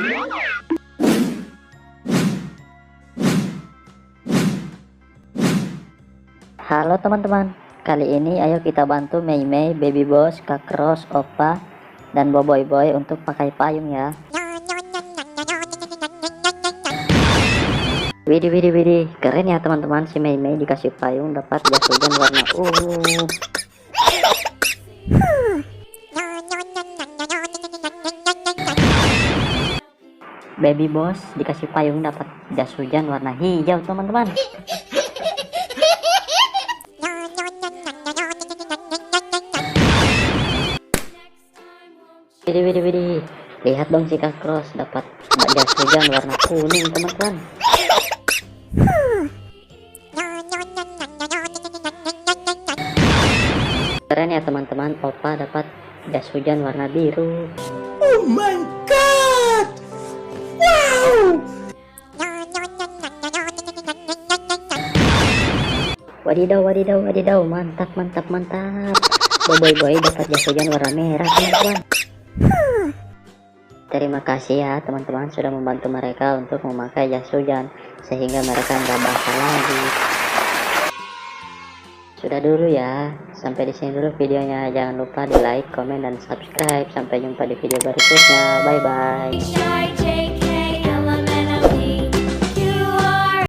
Halo teman-teman, kali ini ayo kita bantu Mei Mei, Baby Boss, Kak Ros, Oppa, dan Boboiboy Boy untuk pakai payung ya. Widih, keren ya teman-teman, si Mei Mei dikasih payung dapat jas hujan warna ungu. Baby Boss dikasih payung dapat jas hujan warna hijau teman-teman. Widih, lihat dong si Kak Ros dapat jas hujan warna kuning teman-teman. Keren ya teman-teman, Oppa dapat jas hujan warna biru. Oh my god! Wow! Wadidaw, mantap. Boboiboy dapat jas hujan warna merah teman-teman. Terima kasih ya teman-teman sudah membantu mereka untuk memakai jas hujan sehingga mereka nggak basah lagi. Sudah dulu ya, sampai di sini dulu videonya. Jangan lupa di like, komen, dan subscribe. Sampai jumpa di video berikutnya. Bye bye.